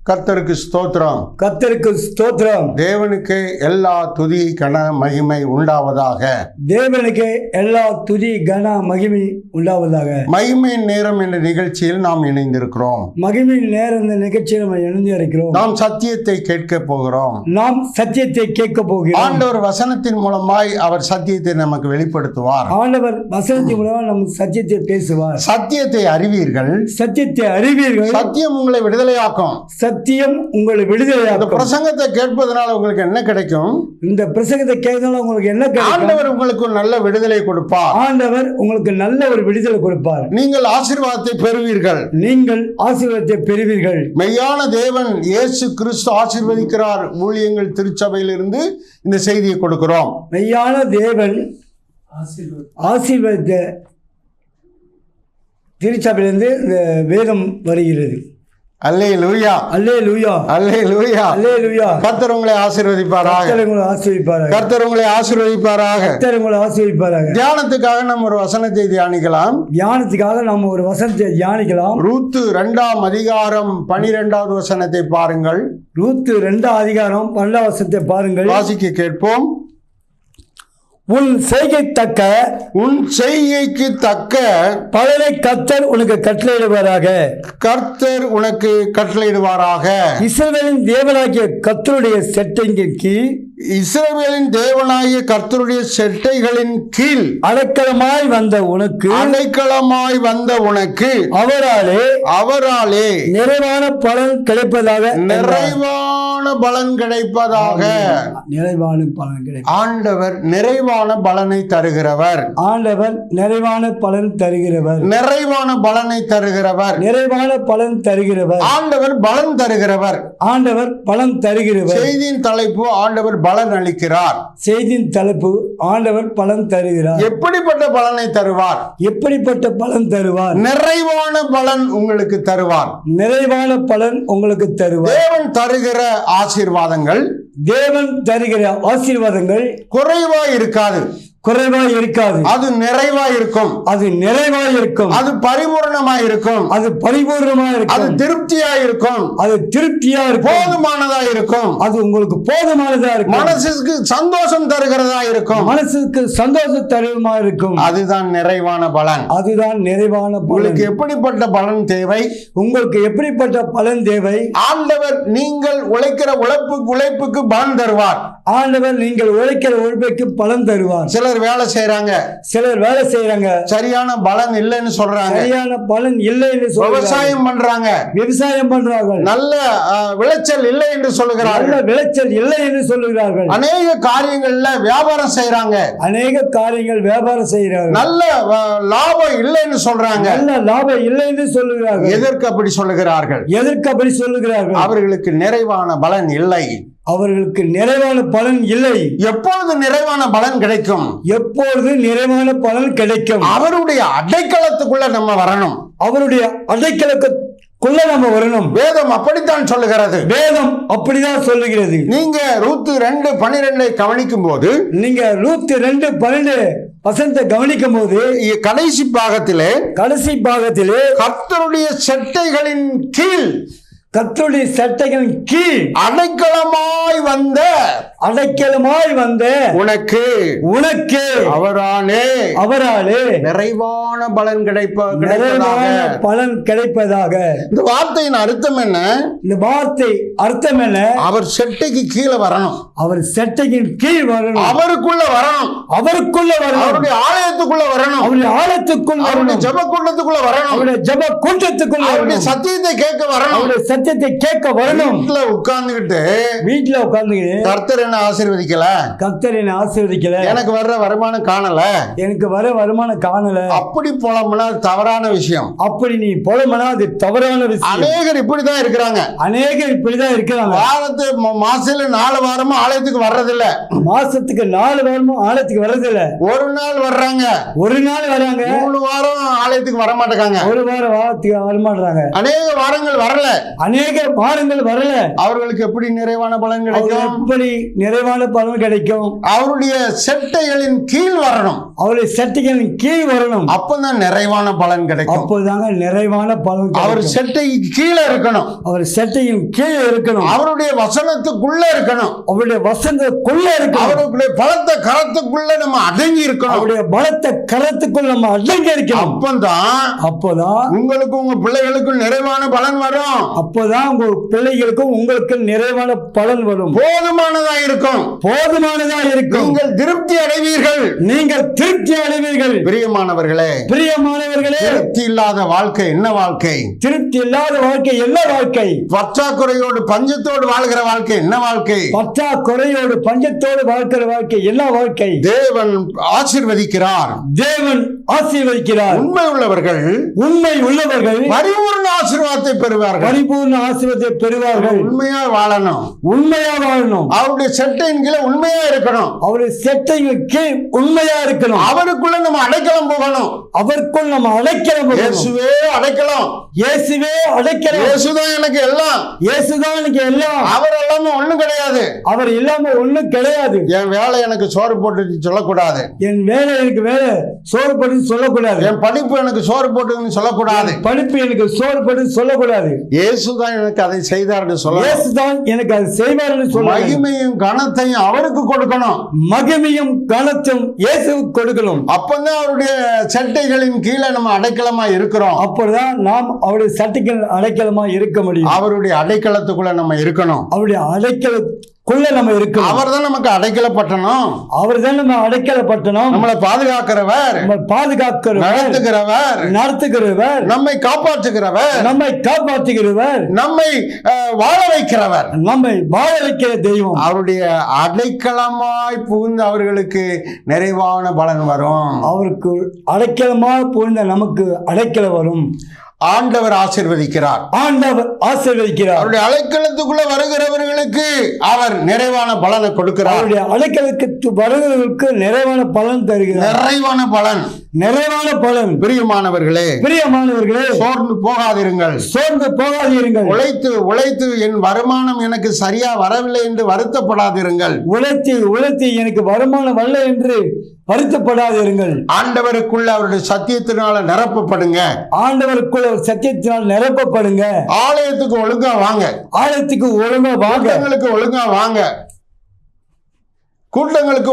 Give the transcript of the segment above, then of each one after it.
கர்த்தருக்கு ஸ்தோத்திரம். கர்த்தருக்கு ஸ்தோத்திரம். தேவனுக்கு எல்லா துதி கன மகிமை உண்டாவதாக. தேவனுக்கு எல்லா துதி கன மகிமை உண்டாவதாக. மகிமையின் நேரம் என்ற நிகழ்ச்சியில் நாம் இணைந்திருக்கிறோம். மகிமையின் நேரம் இந்த நிகழ்ச்சியில் நம்ம இணைந்து இருக்கிறோம். நாம் சத்தியத்தை கேட்க போகிறோம். நாம் சத்தியத்தை கேட்க போகிறோம். ஆண்டவர் வசனத்தின் மூலமாய் அவர் சத்தியத்தை நமக்கு வெளிப்படுத்துவார். ஆண்டவர் வசனத்தின் மூலமாக நம் சத்தியத்தை பேசுவார். சத்தியத்தை அறிவீர்கள், சத்தியத்தை அறிவீர்கள், சத்தியம் உங்களை விடுதலையாக்கும். சத்தியம் உங்களை விடுதலையாக்கும். பிரசங்கத்தை கேட்பதனால உங்களுக்கு என்ன கிடைக்கும்? இந்த பிரசங்கத்தை கேட்கறதுனால உங்களுக்கு என்ன கிடைக்கும்? ஆண்டவர் உங்களுக்கு ஒரு நல்ல விடுதலை கொடுப்பார். ஆண்டவர் உங்களுக்கு நல்ல ஒரு விடுதலை கொடுப்பார். நீங்கள் ஆசீர்வாதத்தை பெறுவீர்கள். நீங்கள் ஆசீர்வாதத்தை பெறுவீர்கள். மெய்யான தேவன் இயேசு கிறிஸ்து ஆசீர்வதிக்கிறார் ஊழியங்கள் திருச்சபையிலிருந்து இந்த செய்தியை கொடுக்கிறோம். மெய்யான தேவன் ஆசீர்வாத திருச்சபையிலிருந்து இந்த வேதம் வருகிறது. அல்லேலூயா, அல்லேலூயா, அல்லேலூயா, அல்லேலூயா. கர்த்தர் உங்களை ஆசீர்வதிப்பாராக. கர்த்தர் உங்களை ஆசீர்வதிப்பாராக. கர்த்தர் உங்களை ஆசீர்வதிப்பாராக. கர்த்தர் உங்களை ஆசீர்வதிப்பாராக. தியானத்துக்காக நம்ம ஒரு வசனத்தை தியானிக்கலாம். தியானத்துக்காக நம்ம ஒரு வசனத்தை தியானிக்கலாம். ரூத்து 2ஆம் அதிகாரம் 12வது வசனத்தை பாருங்கள். ரூத்து 2ஆம் அதிகாரம் 12வது வசனத்தை பாருங்கள். வாசிக்க கேட்போம். உன் செய்கைக்கு தக்க பலனை கர்த்தர் உனக்கு கட்டளையிடுவாராக. கர்த்தர் உனக்கு கட்டளையிடுவாராக. இஸ்ரவேலின் தேவனாகிய கர்த்தருடைய செட்டையின் கீழ், இஸ்ரவேலின் தேவனாகிய கர்த்தருடைய செட்டைகளின் கீழ் அடைக்கலமாய் வந்த உனக்கு அவராலே நிறைவான பலன் கிடைப்பதாக. ஆண்டவர் நிறைவான பலனை தருகிறவர். ஆண்டவர் நிறைவான பலன் தருகிறவர். நிறைவான பலனை தருகிறவர். நிறைவான பலன் தருகிறவர். ஆண்டவர் பலன் தருகிறவர். ஆண்டவர் பலன் தருகிறவர். செய்தியின் தலைப்பு ஆண்டவர் பலன் அளிக்கிறார். செய்தியின் தலைப்பு ஆண்டவர் பலன் தருகிறார். எப்படிப்பட்ட பலனை தருவார்? எப்படிப்பட்ட பலன் தருவார்? நிறைவான பலன் உங்களுக்கு தருவார். நிறைவான பலன் உங்களுக்கு தருவார். தேவன் தருகிற ஆசீர்வாதங்கள், தேவன் தருகிற ஆசீர்வாதங்கள் குறைவாய் இருக்காது, குறைவாய் இருக்காது. அது நிறைவாய் இருக்கும். அது நிறைவாய் இருக்கும். அது பரிபூர்ணமாய் இருக்கும். அது பரிபூர்ணமாய் இருக்கும். அது திருப்தியாய் இருக்கும். அது திருப்தியா இருக்கும். போதுமானதா இருக்கும். அது உங்களுக்கு போதுமானதா இருக்கும். மனசுக்கு சந்தோஷம் தருகிறதா இருக்கும். மனசுக்கு சந்தோஷம் தருவமா இருக்கும். அதுதான் நிறைவான பலன். அதுதான் நிறைவான பலன். உங்களுக்கு எப்படிப்பட்ட பலன் தேவை? உங்களுக்கு எப்படிப்பட்ட பலன் தேவை? ஆண்டவர் நீங்கள் உழைக்கிற உழைப்புக்கு பலன் தருவார். ஆண்டவர் நீங்கள் உழைக்கிற உழைப்புக்கு பலன் தருவார். சிலர் வேலை செய்யறாங்க, சரியான பலன் இல்லைன்னு சொல்றாங்க. சரியான பலன் இல்லை என்று சொல்றாங்க. விவசாயம் பண்றாங்க, நல்ல விளைச்சல் இல்லை என்று சொல்லுகிறார்கள். நல்ல விளைச்சல் இல்லை என்று சொல்லுகிறார்கள். அநேக காரியங்கள்ல வியாபாரம் செய்யறாங்க. நல்ல லாபம் இல்லைன்னு சொல்றாங்க. நல்ல லாபம் இல்லை என்று சொல்லுகிறார்கள். எதற்கு அப்படி சொல்லுகிறார்கள்? அவர்களுக்கு நிறைவான பலன் இல்லை. அவர்களுக்கு நிறைவான பலன் இல்லை. எப்பொழுது நிறைவான பலன் கிடைக்கும்? எப்பொழுது நிறைவான பலன் கிடைக்கும்? அவருடைய அடைக்கலத்துக்குள்ள நம்ம வரணும். அவருடைய அடைக்கலத்துக்குள்ள நம்ம வரணும். வேதம் அப்படித்தான் சொல்லுகிறது. வேதம் அப்படிதான் சொல்லுகிறது. நீங்க ரூத்து 2:12 கவனிக்கும் போது, நீங்க ரூத்து 2:12 வசனத்தை கவனிக்கும் போது, கடைசி பாகத்திலே கர்த்தருடைய செட்டைகளின் கீழ் அடைக்கலமாய் வந்த உனக்கு அவராலே நிறைவான பலன் கிடைப்பதாக. இந்த வார்த்தையின் அர்த்தம் என்ன? அவர் செட்டைக்கு கீழே வரணும். அவர் செட்டையின் கீழ் வரணும். அவருக்குள்ள வரணும். அவருடைய ஆலயத்துக்குள்ள வரணும். அவருடைய ஜெபக்கூட்டத்துக்குள்ள வரணும். அவருடைய சத்தியத்தை கேட்க வரணும். கேட்க வரணும். வீட்டுல உட்கார்ந்து கர்த்தர் என்ன ஆசீர்வதிக்கல, எனக்கு வர்ற வருமானம் காணல, அப்படி போலம்னா தவறான விஷயம். அப்படி நீ போலம்னா அது தவறான விஷயம். அநேகர் இப்படிதான் இருக்கிறாங்க. வாரத்து மாசத்துல 4 வாரமா ஆலயத்துக்கு வர்றதில்ல. மாசத்துக்கு 4 வாரமும் ஆலயத்துக்கு வர்றதில்ல. ஒரு நாள் வர்றாங்க, ஒரு நாள் வராங்க, 3 வாரம் ஆலயத்துக்கு வர மாட்டேங்காங்க. ஒரு வாரம் வாரத்துக்கு வரமாட்டாங்க. அநேக வாரங்கள் வரல. அநேக வாரங்கள் வரல. அவர்களுக்கு எப்படி நிறைவான பலன் கிடைக்கும்? எப்படி நிறைவான பலன் கிடைக்கும்? அவருடைய செட்டைகளின் கீழ் வரணும். அவருடைய சட்டைகளின் கீழ் வரணும். அப்பதான் நிறைவான பலன் கிடைக்கும். அப்போதாங்க நிறைவான பலன் அவர் கிடைக்கும். செட்டை கீழே இருக்கணும். அவர் சட்டையின் கீழ் இருக்கணும். அவருடைய வசனத்துக்குள்ள இருக்கணும். அவருடைய வசனத்துக்குள்ள இருக்கணும். அவருடைய பலத்த கரத்துக்குள்ள நம்ம அடங்கி இருக்கணும். அவருடைய பலத்த கரத்துக்குள் நம்ம அடங்கி இருக்கணும். அப்போதான் உங்களுக்கு உங்க பிள்ளைகளுக்கும் நிறைவான பலன் வரும். அப்போதான் உங்க பிள்ளைகளுக்கும் உங்களுக்கு நிறைவான பலன் வரும். போதுமானதா இருக்கும். போதுமானதா இருக்கும். நீங்கள் திருப்தி அடைவீர்கள். நீங்கள் திருப்தி அடைவீர்கள். பிரியமானவர்களே, பிரியமானவர்களே, திருப்தி இல்லாத வாழ்க்கை என்ன வாழ்க்கை? திருப்தி இல்லாத வாழ்க்கை என்ன வாழ்க்கை? பற்றாக்குறையோடு பஞ்சத்தோடு வாழ்கிற வாழ்க்கை என்ன வாழ்க்கை? பற்றாக்குறையோடு பஞ்சத்தோடு வாழ்க்கிற வாழ்க்கை என்ன வாழ்க்கை? தேவன் ஆசீர்வதிக்கிறார். தேவன் ஆசீர்வதிக்கிறார். உண்மை உள்ளவர்கள் பரிபூர்ண ஆசீர்வாதத்தை பெறுவார்கள். பரிபூர்ண ஆசீர்வாதத்தை பெறுவார்கள். உண்மையா வாழணும். உண்மையா வாழணும். அவருடைய செட்டையின் கீழே உண்மையா இருக்கணும். அவருடைய செட்டையின் கீழ் உண்மையா இருக்கணும். அவருக்குள்ள நம்ம அடைக்கலம் போகணும். அவருக்குள் நம்ம அடைக்கலம் போகணும். இயேசுவே அடைக்கலம். இயேசுவே அடைக்கலம். இயேசுதான் எனக்கு எல்லாம். இயேசுதான் எனக்கு எல்லாம். அவர் இல்லாம ஒண்ணும் கிடையாது. அவர் இல்லாம ஒண்ணும் கிடையாது. என் வேலை எனக்கு சோறு போட்டு சொல்லக்கூடாது. என் வேலை எனக்கு வேலை சோறு போட்டு சொல்லக்கூடாது. என் படிப்பு எனக்கு சோறு போட்டுன்னு சொல்லக்கூடாது. படிப்பு எனக்கு சோறு போட்டு சொல்லக்கூடாது. இயேசுதான் எனக்கு அதை செய்தார்னு சொல்ல. இயேசுதான் எனக்கு அதை செய்வார்னு சொல்ல. மகிமையும் கனத்தையும் அவருக்கு கொடுக்கணும். மகிமையும் கனத்தையும் இயேசுவுக்கு கொடுக்கணும். அப்பதான் அவருடைய சட்டைகளின் கீழே நம்ம அடைக்கலமா இருக்கிறோம். அப்பதான் நாம் அவருடைய சட்டைகள் அடைக்கலமா இருக்க முடியும். அவருடைய அடைக்கலத்துக்குள்ள நம்ம இருக்கணும். அவருடைய அடைக்கலக்குள்ள நம்ம இருக்கணும். அவர் தான் நமக்கு அடைக்கலப்பட்டணும். அவர் தான் நம்ம அடைக்கலப்பட்டணும். நம்மளை பாதுகாக்கிறவர், நம்மை பாதுகாக்கிறவர், நடத்துகிறவர், நம்மை காப்பாற்றுகிறவர், நம்மை காப்பாற்றுகிறவர், நம்மை வாழ வைக்கிறவர், நம்மை வாழ வைக்கிற தெய்வம். அவருடைய அடைக்கலமாய் புகுந்து அவர்களுக்கு நிறைவான பலன் வரும். அவருக்கு அடைக்கலமா புகுந்த நமக்கு அடைக்கலம் வரும். ஆண்டவர் ஆசீர்வதிக்கிறார். ஆண்டவர் ஆசீர்வதிக்கிறார். அவருடைய அடைக்கலத்துக்குள்ள வருகிறவர்களுக்கு அவர் நிறைவான பலனை கொடுக்கிறார். அவருடைய அடைக்கலத்துக்கு வருகிறவர்களுக்கு நிறைவான பலன் தருகிறார். நிறைவான பலன், நிறைவான பலன். பிரியமானவர்களே, சோர்ந்து போகாதிருங்கள். சோர்ந்து போகாதிருங்கள். உழைத்து உழைத்து என் வருமானம் எனக்கு சரியா வரவில்லை என்று வருத்தப்படாதிருங்கள். உழைத்து எனக்கு வருமானம் வரல என்று வருத்தப்படாதிருங்கள். ஆண்டவருக்குள்ள அவருடைய சத்தியத்தினால நிரப்பப்படுங்க. ஆண்டவருக்குள்ள சத்தியத்தினால் நிரப்பப்படுங்க. ஆலயத்துக்கு ஒழுங்கா வாங்க. ஆலயத்துக்கு ஒழுங்கா வாங்க. கூட்டங்களுக்கு ஒழுங்கா வாங்க. கூட்டங்களுக்கு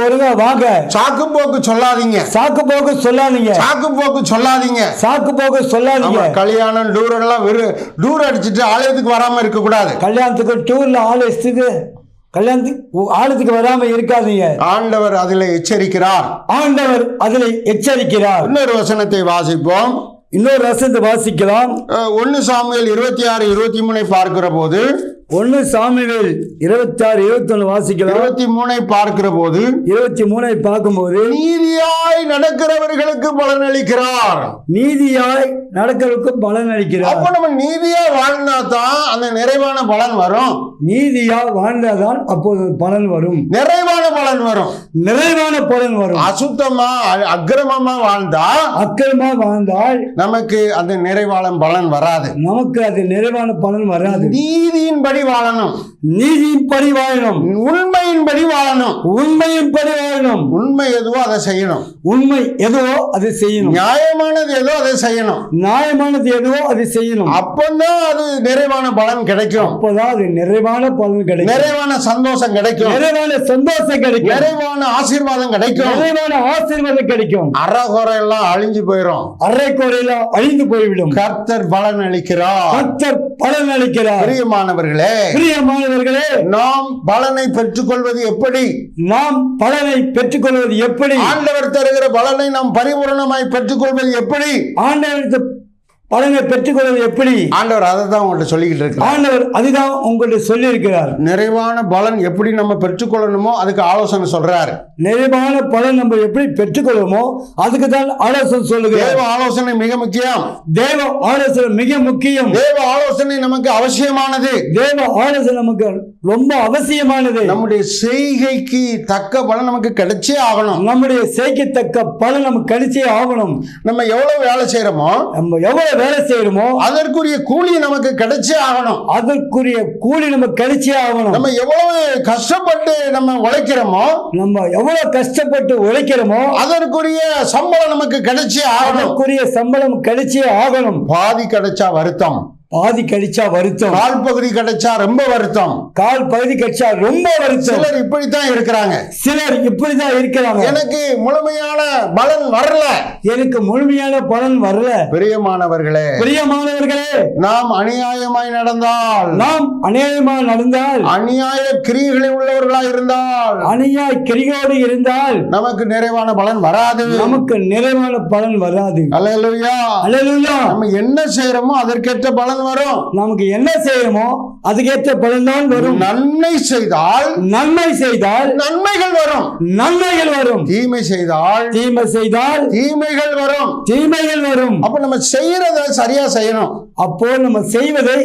ஒழுங்கா வாங்க. சாக்கு போக்கு சொல்லாதீங்க. சாக்கு போக்கு சொல்லாதீங்க. சாக்கு போக்கு சொல்லாதீங்க. சாக்கு போக்கு சொல்லாதீங்க. கல்யாணம் டூர் எல்லாம் டூர் அடிச்சுட்டு ஆலயத்துக்கு வராம இருக்க கூடாது. கல்யாணத்துக்கு டூர்ல ஆலயத்துக்கு வராம இருக்காதீங்க. ஆண்டவர் அதில் எச்சரிக்கிறார். ஆண்டவர் அதில் எச்சரிக்கிறார். இன்னொரு வசனத்தை வாசிப்போம். இன்னொரு வசனத்தை வாசிக்கலாம். 1 சாமுவேல் 26-23 பார்க்கிற போது 1 சாமுவேல் 26-21 வாசிக்கலாம். 23 பார்க்கிற போது 23 பார்க்கும்போது நீதியாய் நடக்கிறவர்களுக்கு பலன் அளிக்கிறார். நீதியாய் நடக்கிறவர்களுக்கு பலன் அளிக்கிறார். அப்ப நம்ம நீதியா வாழ்ந்தா தான் அந்த நிறைவான பலன் வரும். நீதியா வாழ்ந்தாதான் அப்போது பலன் வரும். நிறைவான பலன் வரும். நிறைவான பலன் வரும். அசுத்தமா அக்கிரமமா வாழ்ந்தால் நமக்கு அந்த நிறைவான பலன் வராது. நமக்கு அது நிறைவான பலன் வராது. நீதியின்படி வாழணும். நீதியின்படி வாழணும். உண்மையின்படி வாழணும். உண்மையின்படி வாழணும். உண்மை எதுவோ அதை செய்யணும். உண்மை எதுவோ அதை செய்யணும். நியாயமானது ஏதோ அதை செய்யணும். நியாயமானது எதுவோ அதை செய்யணும். அப்பதான் அது நிறைவான பலன் கிடைக்கும். அப்பதான் அது நிறைவான பலன் கிடைக்கும். நிறைவான சந்தோஷம் கிடைக்கும். நிறைவான சந்தோஷம் கிடைக்கும். நிறைவான ஆசீர்வாதம் கிடைக்கும். நிறைவான ஆசீர்வாதம் கிடைக்கும். அறகுறை எல்லாம் அழிஞ்சு போயிடும். அரைக்குறை எல்லாம் அழிந்து போய்விடும். கர்த்தர் பலன் அளிக்கிறார். கர்த்தர் பலன் அளிக்கிறார். பிரியமானவர்களே, நாம் பலனை பெற்றுக்கொள்வது எப்படி? நாம் பலனை பெற்றுக்கொள்வது எப்படி? ஆண்டவர் தருகிற பலனை நாம் பரிபூரணமாய் பெற்றுக்கொள்வது எப்படி? ஆண்டவர் பலனை பெற்றுக்கொள்வது எப்படி? ஆண்டவர் அதை தான் உங்கள்கிட்ட சொல்லிக்கிட்டு இருக்கிறார். ஆண்டவர் அதுதான் உங்கள்கிட்ட சொல்லி இருக்கிறார். நிறைவான பலன் எப்படி நம்ம பெற்றுக்கொள்ளணுமோ அதுக்கு ஆலோசனை சொல்றாரு. நிறைவான பலன் நம்ம எப்படி பெற்றுக்கொள்ளுமோ அதுக்கு தான் ஆலோசனை சொல்லுகிறார். தேவ ஆலோசனை மிக முக்கியம். தேவ ஆலோசனை மிக முக்கியம். தேவ ஆலோசனை நமக்கு அவசியமானது. தேவ ஆலோசனை நமக்கு ரொம்ப அவசியமானது. நம்முடைய செய்கைக்கு தக்க பலன் நமக்கு கிடைச்சே ஆகணும். நம்முடைய செய்யத்தக்க பலன் நமக்கு கிடைச்சே ஆகணும். நம்ம எவ்வளவு வேலை செய்யறோமோ, நம்ம எவ்வளவு வேலை செய்யறோமோ அதற்குரிய கூலி நமக்கு கிடைச்சே ஆகணும். அதற்குரிய கூலி நமக்கு கிடைச்சே ஆகணும். நம்ம எவ்வளவு கஷ்டப்பட்டு நம்ம உழைக்கிறோமோ, நம்ம எவ்வளவு கஷ்டப்பட்டு உழைக்கிறோமோ அதற்குரிய சம்பளம் நமக்கு கிடைச்சே ஆகணும். அதற்குரிய சம்பளம் கிடைச்சே ஆகணும். பாதி கிடைச்சா வருத்தம், பாதி கிடைச்சா வருத்தம், கால் பகுதி கிடைச்சா ரொம்ப வருத்தம், கால் பகுதி கிடைச்சா ரொம்ப வருத்தம். சிலர் இப்படித்தான் இருக்கிறாங்க. சிலர் இப்படிதான் இருக்கிறாங்க. எனக்கு முழுமையான பலன் வரல, எனக்கு முழுமையான பலன் வரல. பிரியமானவர்களே, பிரியமானவர்களே, நாம் அநியாயமாய் நடந்தால், நாம் அநியாயமாக நடந்தால், அநியாய கிரியைகளில் உள்ளவர்களாய் இருந்தால், அநியாய கிரியோடு இருந்தால் நமக்கு நிறைவான பலன் வராது. நமக்கு நிறைவான பலன் வராது. அல்லேலூயா. அல்லேலூயா. நம்ம என்ன செய்யறோமோ அதற்கேற்ற பலன் வரும். நமக்கு என்ன செய்யணுமோ அதுக்கேற்ற பலன் தான் வரும். நன்மை செய்தால், நன்மை செய்தால் நன்மைகள் வரும். நன்மைகள் வரும். தீமை செய்தால், தீமை செய்தால் தீமைகள் வரும். தீமைகள் வரும். அப்ப நம்ம செய்யறத சரியா செய்யணும். அப்போ நம்ம செய்வதை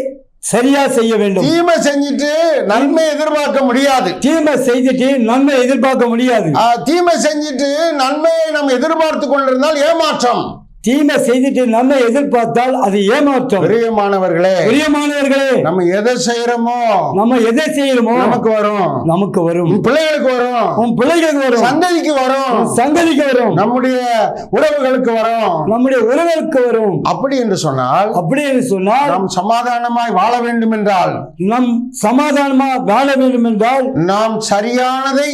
சரியா செய்ய வேண்டும். தீமை செஞ்சுட்டு நன்மை எதிர்பார்க்க முடியாது. தீமை செய்துட்டு நன்மை எதிர்பார்க்க முடியாது. தீமை செஞ்சுட்டு நன்மையை நம்ம எதிர்பார்த்து கொண்டிருந்தால் ஏமாற்றம். தீமை செய்துட்டு நன்மை எதிர்பார்த்தால் அது ஏமாற்றம். பிரியமானவர்களே, பிரியமானவர்களே, நம்ம எதை செய்யறோமோ, நம்ம எதை செய்யணுமோ நமக்கு வரும். நமக்கு வரும். பிள்ளைகளுக்கு வரும், உன் பிள்ளைகளுக்கு வரும், சந்ததிக்கு வரும், சங்கதிக்கு வரும், நம்முடைய உறவுகளுக்கு வரும், நம்முடைய உறவுகளுக்கு வரும். அப்படி என்று சொன்னால், அப்படி என்று சொன்னால், நாம் சமாதானமாய் வாழ வேண்டும் என்றால், நாம் சமாதானமா வாழ வேண்டும் என்றால், நாம் சரியானதை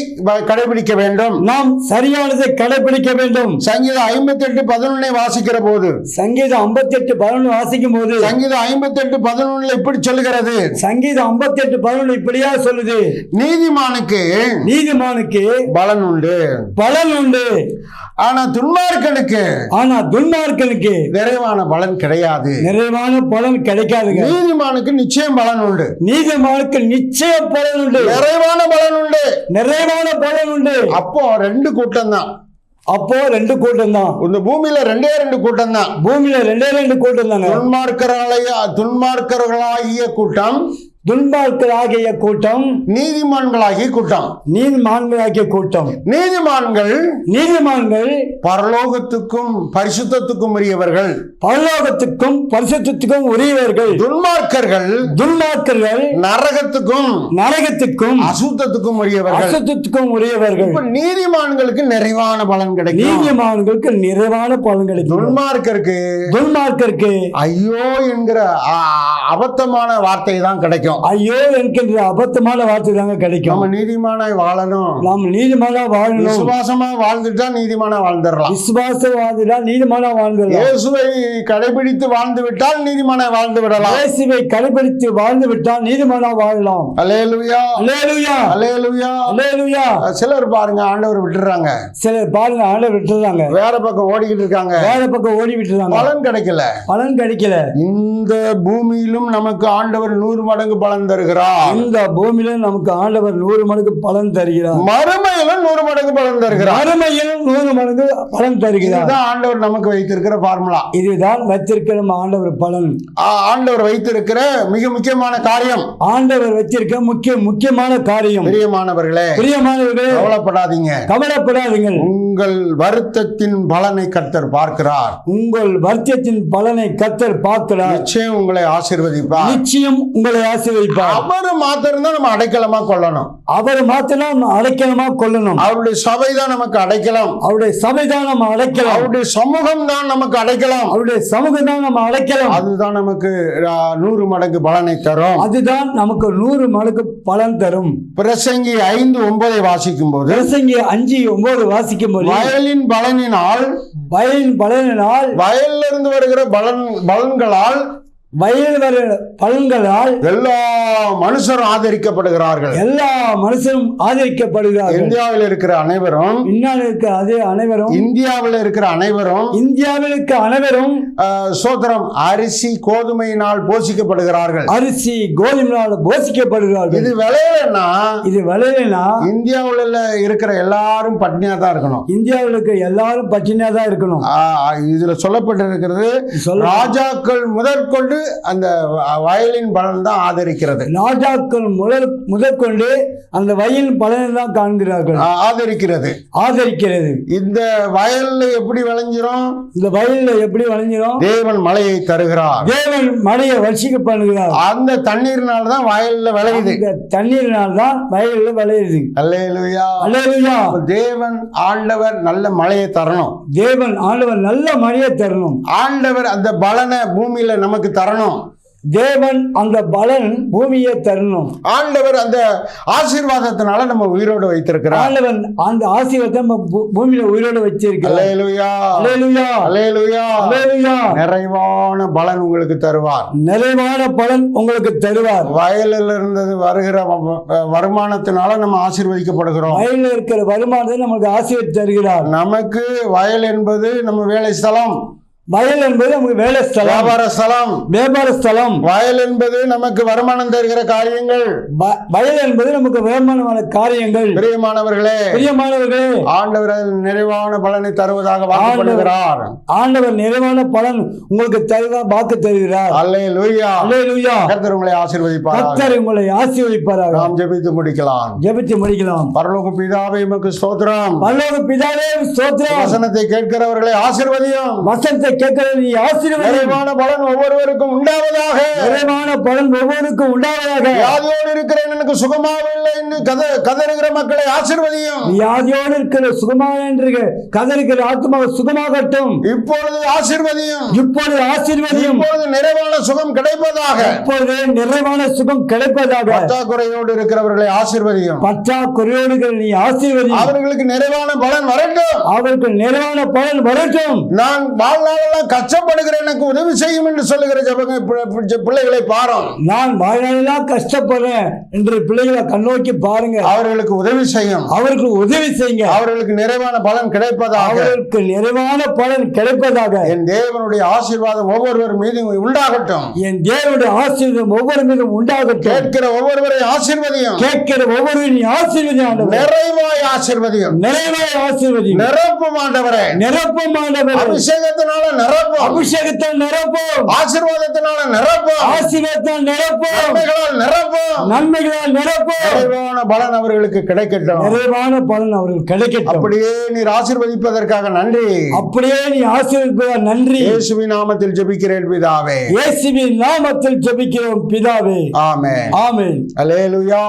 கடைபிடிக்க வேண்டும். நாம் சரியானதை கடைபிடிக்க வேண்டும். சங்கீதம் 58:11 வாசிக்கிற போது, சங்கீதம் 58:11 வாசிக்கும் போது, சங்கீதம் 58:11 இப்படி சொல்லுகிறது. சங்கீதம் 58:11 இப்படியா சொல்லுது. நீதிமானுக்கு பலன் உண்டு, பலன் உண்டு. ஆனா துன்மார்க்கனுக்கு நிறைவான பலன் கிடையாது. நிறைவான பலன் கிடைக்காதுங்க. நீதிமானுக்கு நிச்சயம் பலன் உண்டு. நீதிமானுக்கு நிச்சயம் பலன் உண்டு. நிறைவான பலன் உண்டு. நிறைவான பலன் உண்டு. அப்போ ரெண்டு கூட்டம் தான். அப்போ ரெண்டு கூட்டம் தான். இந்த பூமியில ரெண்டு கூட்டம் தான். பூமியில ரெண்டு கூட்டம் தாங்க. துன்மார்க்கர்களாகிய கூட்டம், துன்மார்க்கராகிய கூட்டம், நீதிமான்களாகிய கூட்டம். நீதிமான்களாகிய கூட்டம். நீதிமான்கள் பரலோகத்துக்கும் பரிசுத்தத்துக்கும் உரியவர்கள். பரலோகத்துக்கும் பரிசுத்தத்துக்கும் உரியவர்கள். துன்மார்க்கர்கள் நரகத்துக்கும் அசுத்தத்துக்கும் உரியவர்கள். இப்ப நீதிமான்களுக்கு நிறைவான பலன் கிடைக்கும். நீதிமான்களுக்கு நிறைவான பலன் கிடைக்கும். துன்மார்க்கருக்கு ஐயோ என்கிற அபத்தமான வார்த்தை தான் கிடைக்கும். ஐயோ என்கின்ற அபத்தமான வார்த்தை தாங்க கிடைக்கும். நம்ம நீதிமானாய் வாழணும். நாம் நீதிமானா வாழணும். விசுவாசமா வாழ்ந்துட்டா நீதிமானா வாழ்ந்துடலாம். விசுவாசம் வாழ்ந்துட்டா நீதிமானா வாழ்ந்துடலாம். இயேசுவை கடைபிடித்து வாழ்ந்து விட்டால் நீதிமானா வாழ்ந்து விடலாம். இயேசுவை கடைபிடித்து வாழ்ந்து விட்டால் நீதிமானா வாழலாம். அல்லேலூயா, அல்லேலூயா, அல்லேலூயா, அல்லேலூயா. சிலர் பாருங்க ஆண்டவர் விட்டுறாங்க. வேற பக்கம் ஓடிக்கிட்டு இருக்காங்க. பலன் கிடைக்கல. இந்த பூமியிலும் நமக்கு ஆண்டவர் 100 மடங்கு பலன் தருகிறார். இந்த பூமியில நமக்கு ஆண்டவர் 100 மடங்கு பலன் தருகிறார். மறுமையிலும் 100 மடங்கு பலன் தருகிறார். இதுதான் ஆண்டவர் நமக்கு வைத்திருக்கிற ஃபார்முலா. இதுதான் வைத்திருக்கிற ஆண்டவர் பலன். ஆண்டவர் வைத்திருக்கிற மிக முக்கியமான காரியம். ஆண்டவர் வைத்திருக்கிற முக்கியமான காரியம். பிரியமானவர்களே, கவலைப்படாதீங்க. உங்கள் வருத்தத்தின் பலனை கர்த்தர் பார்க்கிறார். உங்கள் வருத்தத்தின் பலனை கர்த்தர் பார்க்கிறார். நிச்சயம் உங்களை ஆசீர்வதிப்பார். நிச்சயம் உங்களை ஆசீர்வதிப்பார். அவர் மாத்திரம் தான் நம்ம அடைக்கலமா கொள்ளணும். அவர் மாத்திரம் அடைக்கலமா கொள்ளணும். அவருடைய சபை தான் நமக்கு அடைக்கலாம். அவருடைய சபை தான் நம்ம அடைக்கலாம். அவருடைய சமூகம் தான் நமக்கு அடைக்கலாம். அவருடைய சமூகம் தான் நம்ம அடைக்கலாம். அதுதான் நமக்கு 100 மடங்கு பலனை தரும். அதுதான் நமக்கு 100 மடங்கு பலன் தரும். பிரசங்கி 5:9 வாசிக்கும் போது, பிரசங்கி 5:9 வாசிக்கும் போது, வயலின் பலனினால் வயலில் இருந்து வருகிற பலன்களால் வயலில் வர பலன்களால் எல்லா மனுஷரும் ஆதரிக்கப்படுகிறார்கள். எல்லா மனுஷரும் ஆதரிக்கப்படுகிறார்கள். இந்தியாவில் இருக்கிற அனைவரும் இந்தியாவில் இருக்கிற அனைவரும் சோதரம் அரிசி கோதுமையினால் போஷிக்கப்படுகிறார்கள். அரிசி கோதுமையினால் போஷிக்கப்படுகிறார்கள். இது விளையலன்னா இந்தியாவில் இருக்கிற எல்லாரும் பட்டினியா தான் இருக்கணும். இதுல சொல்லப்பட்டிருக்கிறது ராஜாக்கள் முதற்கொண்டு அந்த வயலின் பலன் தான் ஆதரிக்கிறது. ராஜாக்கள் முதற்கொண்டு அந்த வயலின் பலனை தான் காண்கிறார்கள், ஆதரிக்கிறது. இந்த வயல்ல எப்படி விளைஞ்சிரும்? தேவன் மழையை தருகிறார். தேவன் மழையை வர்ஷிக்க பண்ணுகிறார். அந்த தண்ணீர்னால தான் வயல்ல விளையுது. அல்லேலூயா, அல்லேலூயா. தேவன் ஆண்டவர் நல்ல மழையை தரணும். ஆண்டவர் அந்த பலனை பூமியில நமக்கு தரணும். தேவன் அந்த பலன் பூமியை தரணும். ஆண்டவர் அந்த ஆசீர்வாதத்தினால நம்ம உயிரோடு வைத்திருக்கிறார். ஆண்டவன் அந்த ஆசீர்வாதத்தை நம்ம பூமியில உயிரோடு வச்சிருக்கிறார். அல்லேலூயா, அல்லேலூயா, அல்லேலூயா, அல்லேலூயா. நிறைவான பலன் உங்களுக்கு தருவார். வயலில் இருந்து வருகிற வருமானத்தினால நம்ம ஆசீர்வதிக்கப்படுகிறோம். வயலில் இருக்கிற வருமானத்தை நமக்கு ஆசீர்வதித்து தருகிறார். நமக்கு வயல் என்பது நம்ம வேலை ஸ்தலம். வயல் என்பது நமக்கு வேலை ஸ்தலம், வியாபார ஸ்தலம். வயல் என்பது நமக்கு வருமானம் தருகிற காரியங்கள். வயல் என்பது நமக்கு வருமானமான காரியங்கள். பிரியமானவர்களே, ஆண்டவர் நிறைவான பலனை தருவதாக வாக்குறுகிறார். ஆண்டவர் நிறைவான பலன் உங்களுக்கு வாக்கு தருகிறார். அல்லேலூயா, அல்லேலூயா. கர்த்தர் உங்களை ஆசீர்வதிப்பார். கர்த்தர் உங்களை ஆசீர்வதிப்பார். நாம் ஜெபித்து முடிக்கலாம். பரலோக பிதாவே உமக்கு ஸ்தோத்திரம். பரலோக பிதாவே ஸ்தோத்திரம். வசனத்தை கேட்கிறவர்களை ஆசீர்வதியும். வசனத்தை கேட்கிறது நிறைவான பலன் ஒவ்வொருவருக்கும் உண்டாவதாக. வியாதியோடு இருக்கிறேன் எனக்கு சுகமாகவில்லை என்று கதறுகிற மக்களை ஆசீர்வதியும். வியாதியோடு இருக்கிற சுகமாக என்று கதறுகிற ஆத்மாவை சுகமாகட்டும். இப்பொழுது ஆசீர்வதியும். இப்பொழுது நிறைவான சுகம் கிடைப்பதாக. பற்றாக்குறையோடு இருக்கிறவர்களை ஆசீர்வதியும். நீ ஆசீர்வதியும். அவர்களுக்கு நிறைவான பலன் வரட்டும். நான் வாழ்நாள் கஷ்டப்படுகிற எனக்கு உதவி செய்யும் என்று சொல்லுகிற பிள்ளைகளை பாரும். நான் வாழ்நாளெல்லாம் கஷ்டப்படுறேன் என்று பிள்ளைகளை கண்ணோக்கி பாருங்க. அவர்களுக்கு உதவி செய்யும். அவர்களுக்கு நிறைவான பலன் கிடைப்பதாக. என் தேவனுடைய ஆசீர்வாதம் ஒவ்வொருவர் மீதும் உண்டாகட்டும். கேட்கிற ஒவ்வொருவரையும் ஆசீர்வதியும். நிறைவாய் ஆசீர்வதியும். நிரப்பும் ஆண்டவரே. அபிஷேகத்தினால நிரப்பும். ஆசீர்வாதத்தினால நிரப்பும். நன்மைகளால் நிரப்பும். நிறைவான பலன் அவர்களுக்கு கிடைக்கட்டும். அப்படியே நீர் ஆசீர்வதிப்பதற்காக நன்றி. இயேசுவின் நாமத்தில் ஜெபிக்கிறேன் பிதாவே. ஆமென். ஆமென். அல்லேலூயா.